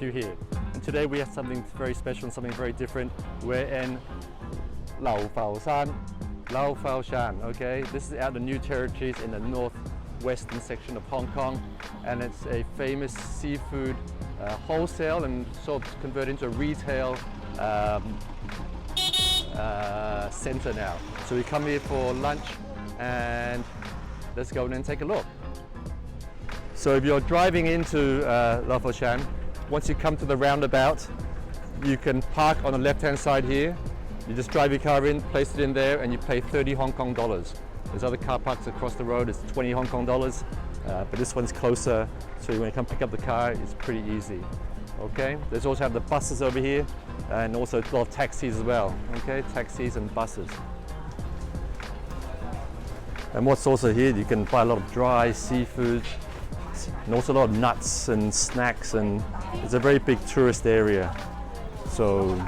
you here. And today we have something very special and something very different. We're in Lau Fao Shan, okay? This is out of the new territories in the northwestern section of Hong Kong, and it's a famous seafood wholesale and sort of converted into a retail center now. So we come here for lunch and let's go and take a look. So if you're driving into Lau Fao Shan, once you come to the roundabout, you can park on the left-hand side here. You just drive your car in, place it in there, and you pay 30 Hong Kong dollars. There's other car parks across the road, it's 20 Hong Kong dollars, but this one's closer, so when you come pick up the car, it's pretty easy. Okay, there's also have the buses over here, and also a lot of taxis as well. Okay, taxis and buses. And what's also here, you can buy a lot of dry seafood, and also a lot of nuts and snacks, and it's a very big tourist area. So,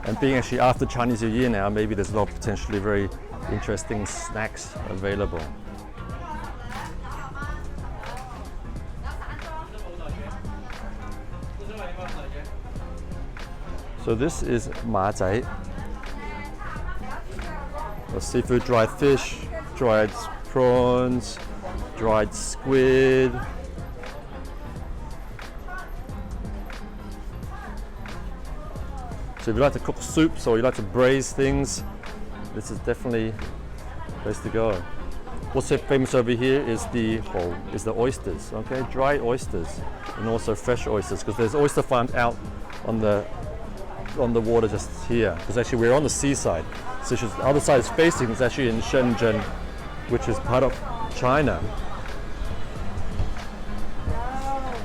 and being actually after Chinese New Year now, maybe there's a lot of potentially very interesting snacks available. So this is ma zai, seafood, dried fish, dried prawns, dried squid. So if you like to cook soups or you like to braise things, this is definitely the place to go. What's famous over here is the oysters, okay? Dried oysters and also fresh oysters, because there's oyster farms out on the water just here. Because actually we're on the seaside. So the other side is facing is actually in Shenzhen, which is part of China.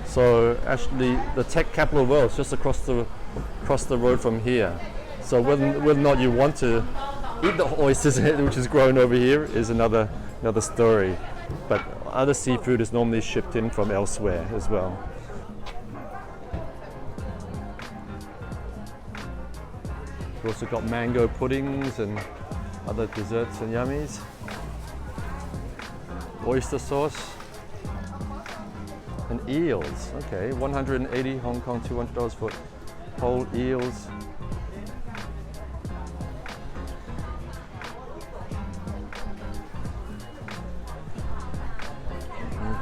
So actually the tech capital of the world is just across the road from here. So whether or not you want to eat the oysters which is grown over here is another story. But other seafood is normally shipped in from elsewhere as well. We've also got mango puddings and other desserts and yummies. Oyster sauce and eels. Okay, 180 Hong Kong, $200 for whole eels.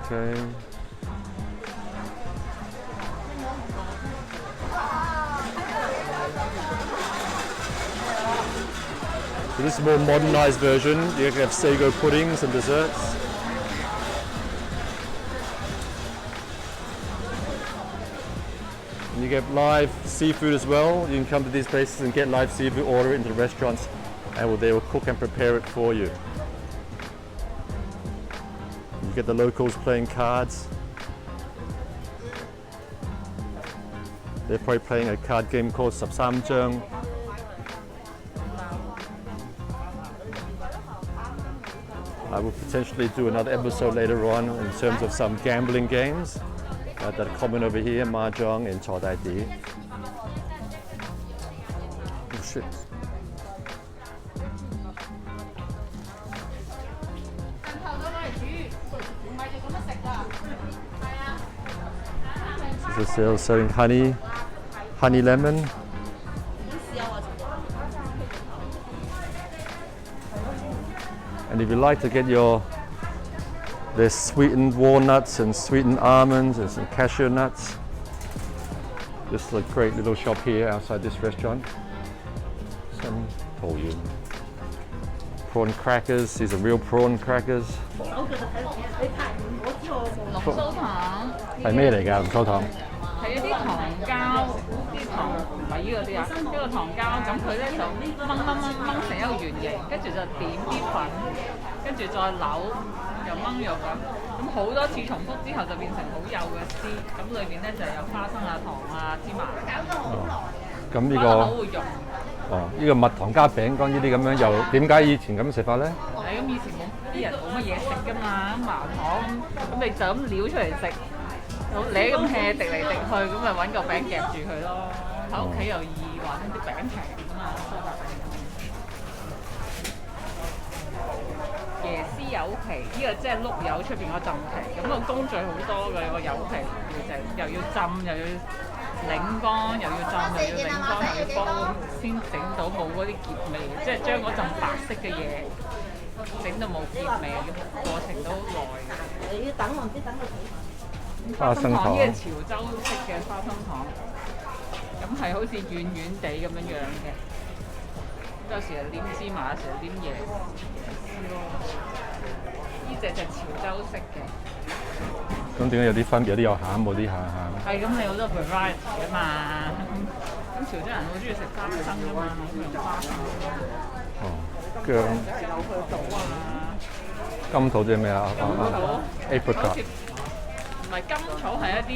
Okay. So this is a more modernized version. You can have sago puddings and desserts. And you get live seafood as well. You can come to these places and get live seafood, order it into the restaurants, and they will cook and prepare it for you. You get the locals playing cards. They're probably playing a card game called Sab Sam Zheng. I will potentially do another episode later on in terms of some gambling games that are common over here, mahjong and chao dai di. Oh shit. This is selling honey lemon. And if you like to get there's sweetened walnuts and sweetened almonds and some cashew nuts. This is a great little shop here outside this restaurant. Some prawn crackers. These are real prawn crackers. 係咩嚟㗎？龍鬚糖？係一啲糖膠，啲糖米嗰啲啊，一個糖膠，咁佢咧就掹成一個圓形，跟住就點啲粉，跟住再扭，又掹肉咁好多次重複之後就變成好幼嘅絲，咁裏邊咧就有花生啊、糖啊、芝麻。咁呢個呢個蜜糖加餅乾呢啲咁樣，又點解以前咁食法咧？咁以前啲人冇乜嘢食㗎嘛，咁麻糖咁你就咁撩出嚟食。好你咁 hea 滴嚟滴去，咁咪揾個餅夾住佢咯。喺屋企又易，或者啲餅平㗎嘛，蘇打餅。椰絲柚皮，呢、個即係碌柚出邊嗰浸皮，咁個工序好多嘅，個柚皮要整，又要浸，又要擰乾，又要浸，又要擰乾，又要煲，先整到冇嗰啲澀味，即係將嗰陣白色嘅嘢整到冇澀味，過程都好耐嘅。你要等我唔知等佢幾耐。花生糖呢係潮州式嘅花生糖，咁係好似軟軟地咁樣樣嘅。有時係黏芝麻，有時係黏椰絲咯。呢隻就潮州式嘅。咁點解有啲分別？有啲有餡，冇啲下餡。係咁，你好多 variety 啊嘛。咁潮州人好中意食花生㗎嘛，好用花生。哦，薑。有去到啊。甘草即係咩啊？甘草 apricot。唔係甘草係一啲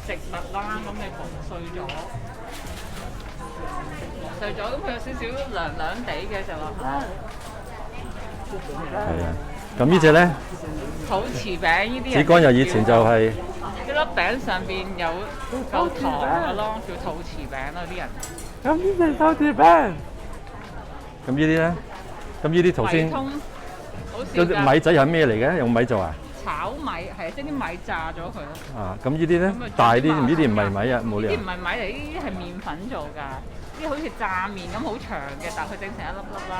植物啦，咁你磨碎咗。碎咗，咁佢有少少涼涼地嘅就話係啊。咁呢隻咧？肚臍餅呢啲。子乾又以前就係一粒餅上邊有嚿糖嘅咯，叫肚臍餅咯啲人。咁呢隻肚臍餅。咁呢啲咧？咁呢啲頭先。米仔係咩嚟嘅？用米做啊？炒米係即係啲米炸咗佢咯。啊，咁呢啲咧？大啲，呢啲唔係米啊，冇理由。呢啲唔係米嚟，呢啲係麵粉做㗎。呢啲好似炸麵咁好長嘅，但係佢整成一粒粒啦，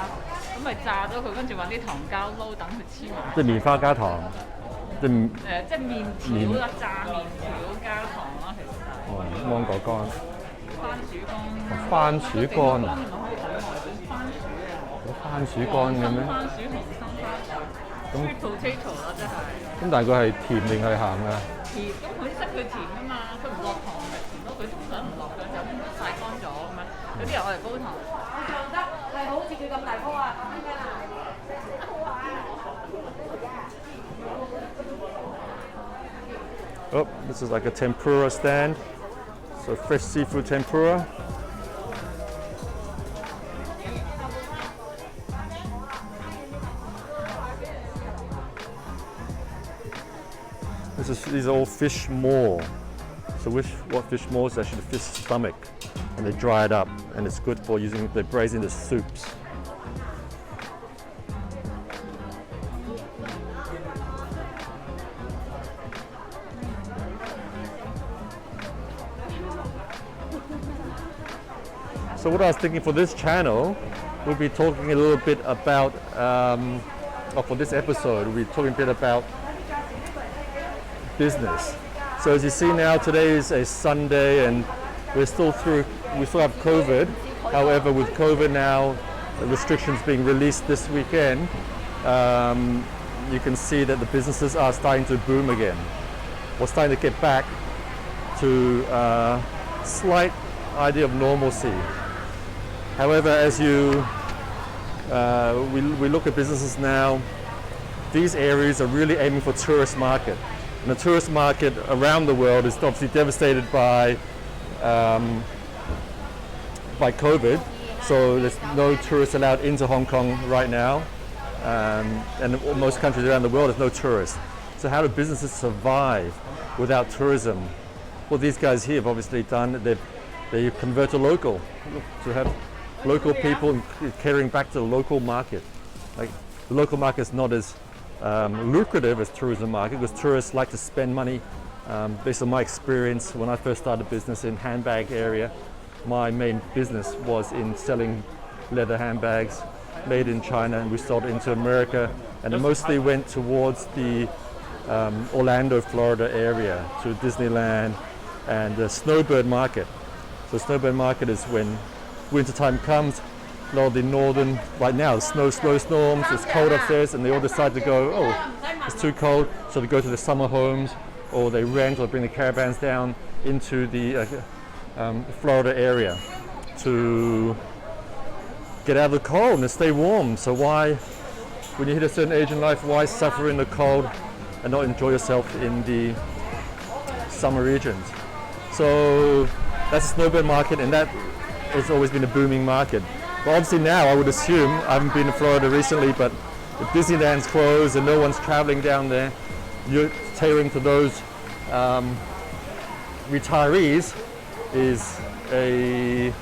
咁咪炸咗佢，跟住揾啲糖膠撈，等佢黐埋。即係棉花加糖，即係即係麵條啦，炸麵條加糖啦，其實係。哦，芒果乾。番薯乾。番薯乾啊！番薯乾嘅咩？番薯紅心番薯。Sweet potato 啦，真係。咁但係佢係甜定係鹹㗎？甜，咁佢識佢甜㗎嘛，佢唔落糖咪甜咯，佢通常唔落嘅就曬乾咗咁樣。有啲人我哋高糖。做得係好似佢咁大棵啊！Oh, this is like a tempura stand. So fresh seafood tempura. These are all fish maw. So what fish maw is actually the fish stomach, and they dry it up, and it's good for using. They braise into soups. So what I was thinking for this channel, we'll be talking a little bit about, or for this episode, we'll be talking a bit about business. So as you see now, today is a Sunday and we still have COVID. However, with COVID now, the restrictions being released this weekend, you can see that the businesses are starting to boom again. We're starting to get back to slight idea of normalcy. However, as we look at businesses now, these areas are really aiming for tourist market. And the tourist market around the world is obviously devastated by COVID. So there's no tourists allowed into Hong Kong right now. And in most countries around the world, there's no tourists. So how do businesses survive without tourism? What these guys here have obviously done, they convert to local, to have local people catering back to the local market. Like the local market is not as lucrative as tourism market because tourists like to spend money. Based on my experience, when I first started business in handbag area, my main business was in selling leather handbags made in China, and we sold it into America, and it mostly went towards the Orlando, Florida area, to Disneyland and the snowbird market. So snowbird market is when winter time comes, a lot of the northern, right now, snowstorms, it's cold upstairs, and they all decide to go, oh, it's too cold, so they go to the summer homes, or they rent or bring the caravans down into the Florida area to get out of the cold and stay warm. So why, when you hit a certain age in life, why suffer in the cold and not enjoy yourself in the summer regions? So that's a snowbird market, and that has always been a booming market. But obviously now, I would assume, I haven't been to Florida recently, but if Disneyland's closed and no one's traveling down there, you're tailoring to those retirees is a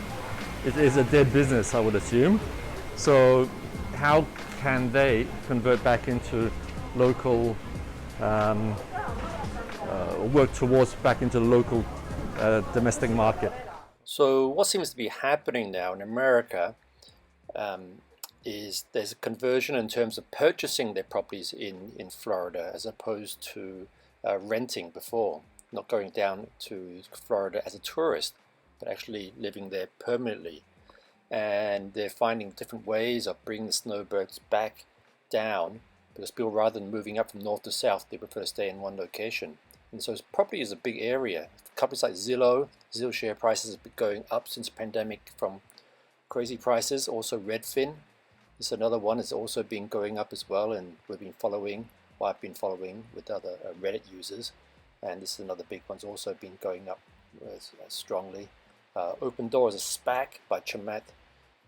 dead business, I would assume. So how can they convert back into local, work towards back into the local domestic market. So what seems to be happening now in America is there's a conversion in terms of purchasing their properties in Florida as opposed to renting before, not going down to Florida as a tourist, but actually living there permanently. And they're finding different ways of bringing the snowbirds back down, because people, rather than moving up from north to south, they prefer to stay in one location. And so property is a big area. Companies like Zillow share prices have been going up since pandemic from crazy prices. Also Redfin is another one. It's also been going up as well, and we've been following, or I've been following with other Reddit users. And this is another big one's also been going up strongly. Open Door is a SPAC by Chamet,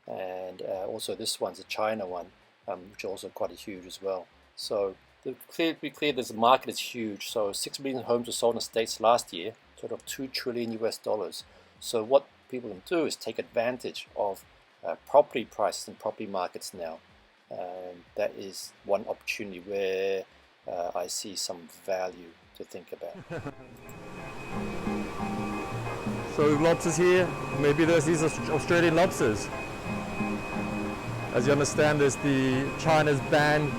and also this one's a China one, which is also quite huge as well. So to be clear, this market is huge. So 6 million homes were sold in the States last year, total of $2 trillion US. So what people can do is take advantage of property prices and property markets now. And that is one opportunity where I see some value to think about. So lobsters here, maybe these are Australian lobsters. As you understand, China's banned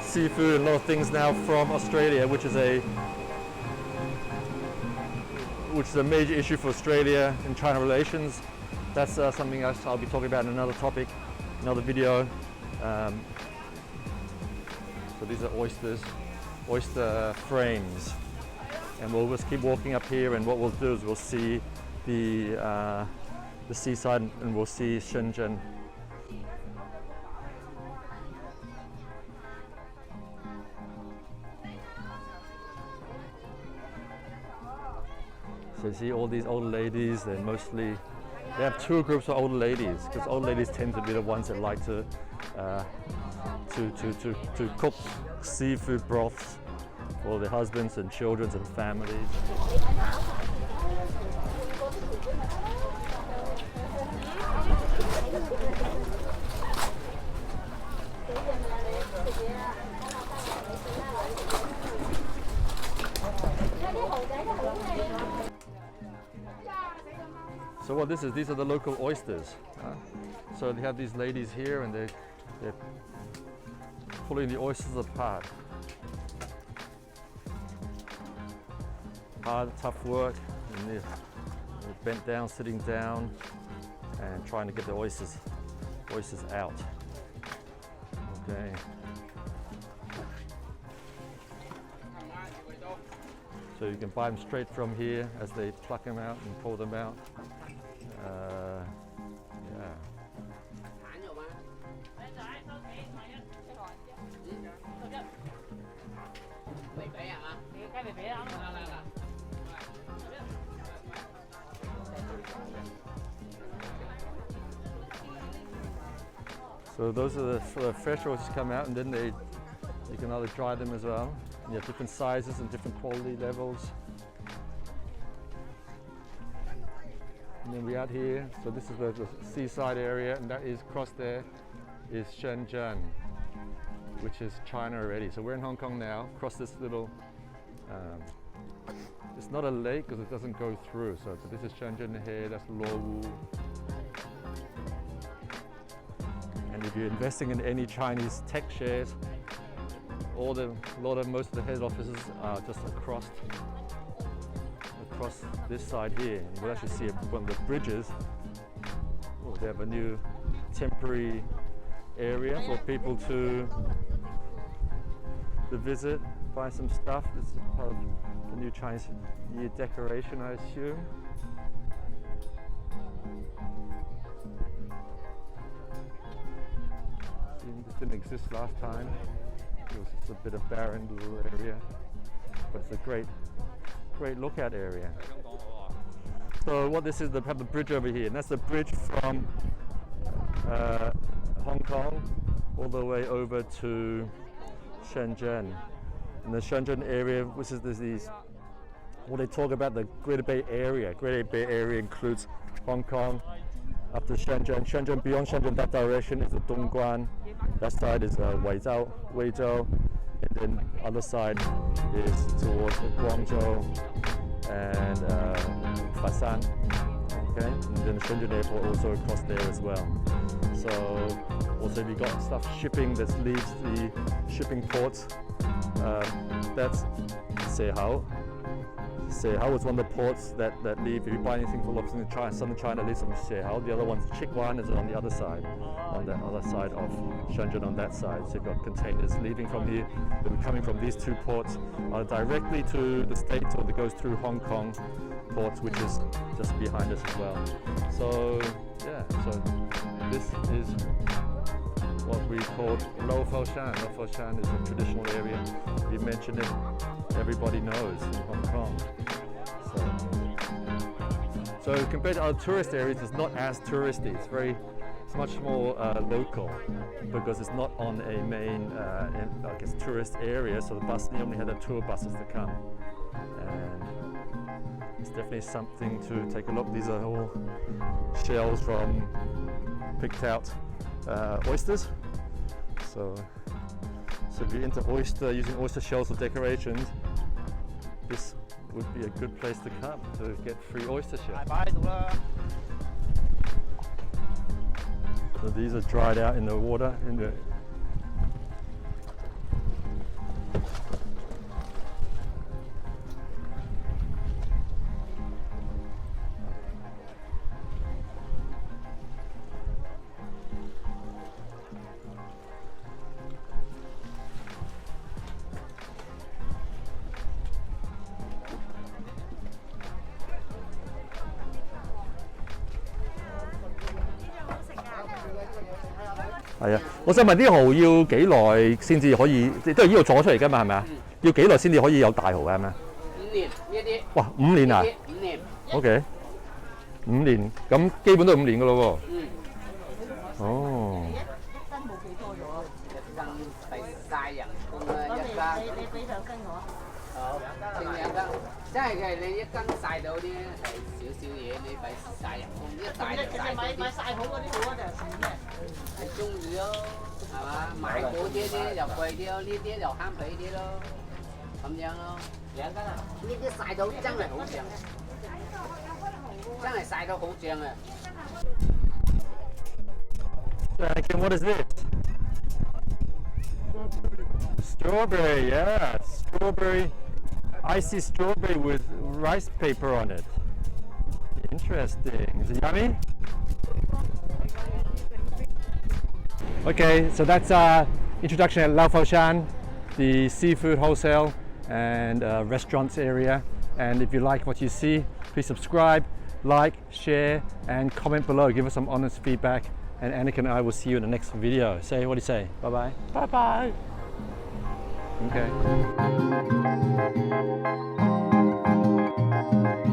seafood and a lot of things now from Australia, which is a major issue for Australia and China relations. That's something else I'll be talking about in another topic, another video. So these are oysters, oyster frames. And we'll just keep walking up here, and what we'll do is we'll see the seaside, and we'll see Shenzhen. So you see all these old ladies, they have two groups of older ladies, because old ladies tend to be the ones that like to cook seafood broths for their husbands and children and families. So what this is, these are the local oysters. So they have these ladies here, and they're pulling the oysters apart. Hard, tough work, and they're bent down, sitting down, and trying to get the oysters out. Okay. So you can buy them straight from here as they pluck them out and pull them out. Yeah. So those are the fresh oysters come out, and then you can either dry them as well. And you have different sizes and different quality levels. And then we're out here, so this is the seaside area, and that is across there is Shenzhen, which is China already. So we're in Hong Kong now, across this little, it's not a lake because it doesn't go through. So this is Shenzhen here, that's Luowu. And if you're investing in any Chinese tech shares, most of the head offices are just across this side here. You will actually see one of the bridges. Oh, they have a new temporary area for people to visit, buy some stuff. This is part of the new Chinese New Year decoration, I assume. This didn't exist last time. It was just a bit of barren little area, but it's a great lookout area. So what this is, they have the bridge over here, and that's the bridge from Hong Kong all the way over to Shenzhen. And the Shenzhen area, which is what they talk about, the Greater Bay Area. Greater Bay Area includes Hong Kong, after Shenzhen. Shenzhen, beyond Shenzhen, that direction is the Dongguan. That side is Weizhou, and then other side is towards Guangzhou and Fasan. Okay, and then Shenzhen Airport also across there as well. So also if you got stuff shipping that leaves the shipping ports, that's Sehao. Sehao is one of the ports that leave. If you buy anything from southern China, leaves from Sehao. The other one's Chikwan is on the other side, on the other side of Shenzhen on that side. So you've got containers leaving from here. They'll be coming from these two ports directly to the States, or that goes through Hong Kong ports, which is just behind us as well. So yeah, so this is what we call Laofaoshan. Laofaoshan is a traditional area. You mentioned it, everybody knows in Hong Kong. So compared to other tourist areas, it's not as touristy. It's much more local, because it's not on a main, tourist area. So the bus, they only had the tour buses to come, and it's definitely something to take a look. These are all shells from picked out oysters. So if you're into using oyster shells for decorations, this would be a good place to come to get free oyster shells. So these are dried out in the water.係啊，我想問啲蠔要幾耐先至可以，都係呢度撞出嚟㗎嘛，係咪啊？要幾耐先至可以有大蠔嘅係咪啊？5年呢啲。哇，5年啊？5年。OK， 5年，咁基本都係5年㗎咯喎。哦。一斤冇幾多咗，一斤係曬人工啊，一斤。你俾2斤我。好，剩2斤。真係嘅，你一斤曬到啲係少少嘢，你咪曬人工，一曬就曬嗰啲。買曬好嗰啲好啊，定係算咩？係中意咯，係嘛？買嗰啲就貴啲咯，呢啲就慳皮啲咯，咁樣咯。2斤啊？呢啲曬到真係好正，真係曬到好正啊！ Aniken, what is this? Strawberry, yeah, strawberry. Icy strawberry with rice paper on it. Interesting. Is it yummy? Okay, so that's our introduction at Laofaoshan, the seafood wholesale and restaurants area. And if you like what you see, please subscribe, like, share, and comment below. Give us some honest feedback. And Aniken and I will see you in the next video. Say, what do you say? Bye-bye. Bye-bye. Okay.